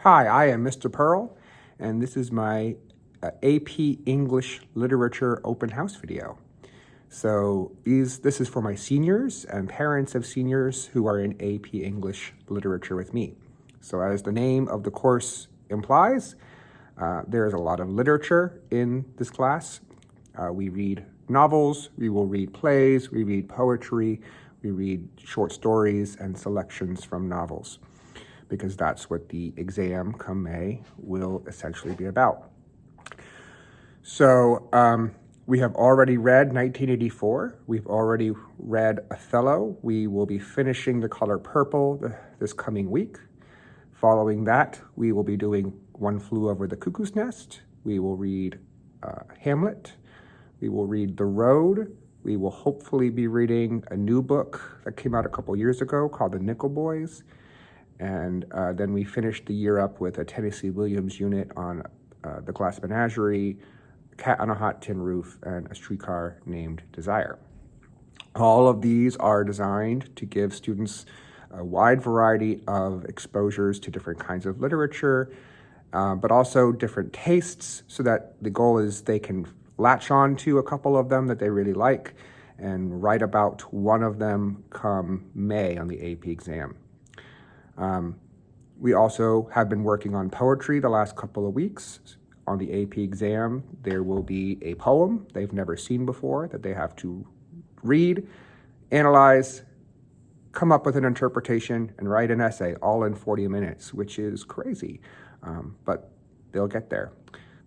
Hi, I am Mr. Pearl, and this is my AP English Literature Open House video. So this is for my seniors and parents of seniors who are in AP English Literature with me. So as the name of the course implies, there is a lot of literature in this class. We read novels, we will read plays, we read poetry, we read short stories and selections from novels, because that's what the exam come May will essentially be about. So we have already read 1984. We've already read Othello. We will be finishing The Color Purple this coming week. Following that, we will be doing One Flew Over the Cuckoo's Nest. We will read Hamlet. We will read The Road. We will hopefully be reading a new book that came out a couple years ago called The Nickel Boys. And then we finished the year up with a Tennessee Williams unit on The Glass Menagerie, Cat on a Hot Tin Roof, and A Streetcar Named Desire. All of these are designed to give students a wide variety of exposures to different kinds of literature, but also different tastes, so that the goal is they can latch on to a couple of them that they really like and write about one of them come May on the AP exam. We also have been working on poetry the last couple of weeks. On the AP exam, there will be a poem they've never seen before that they have to read, analyze, come up with an interpretation, and write an essay all in 40 minutes, which is crazy, but they'll get there.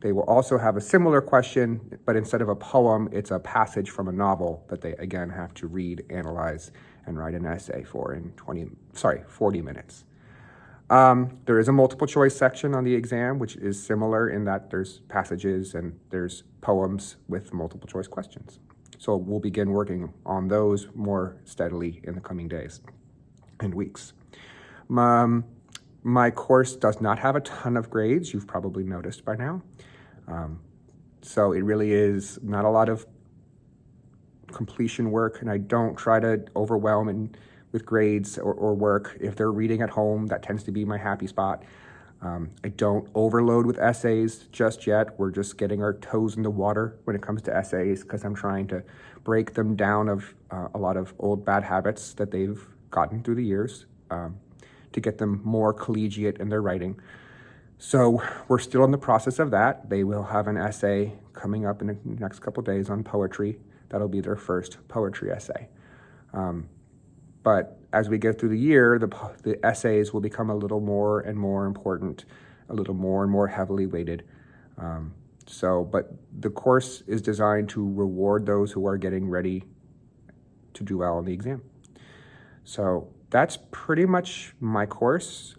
They will also have a similar question, but instead of a poem, it's a passage from a novel that they, again, have to read, analyze, and write an essay for in 40 minutes. There is a multiple choice section on the exam, which is similar in that there's passages and there's poems with multiple choice questions. So we'll begin working on those more steadily in the coming days and weeks. My course does not have a ton of grades, you've probably noticed by now. So it really is not a lot of completion work, and I don't try to overwhelm with grades or work. If they're reading at home, that tends to be my happy spot. I don't overload with essays just yet. We're just getting our toes in the water when it comes to essays, because I'm trying to break them down of a lot of old bad habits that they've gotten through the years, to get them more collegiate in their writing. So we're still in the process of that. They will have an essay coming up in the next couple days on poetry. That'll be their first poetry essay. But as we get through the year, the essays will become a little more and more important, a little more and more heavily weighted. But the course is designed to reward those who are getting ready to do well on the exam. So that's pretty much my course.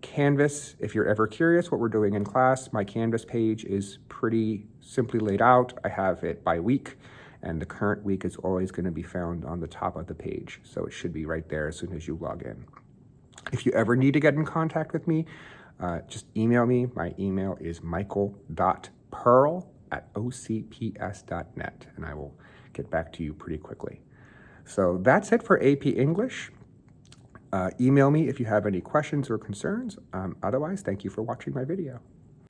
Canvas, if you're ever curious what we're doing in class, my Canvas page is pretty simply laid out. I have it by week, and the current week is always going to be found on the top of the page. So it should be right there as soon as you log in. If you ever need to get in contact with me, just email me. My email is michael.pearl@ocps.net, and I will get back to you pretty quickly. So that's it for AP English. Email me if you have any questions or concerns. Otherwise, thank you for watching my video.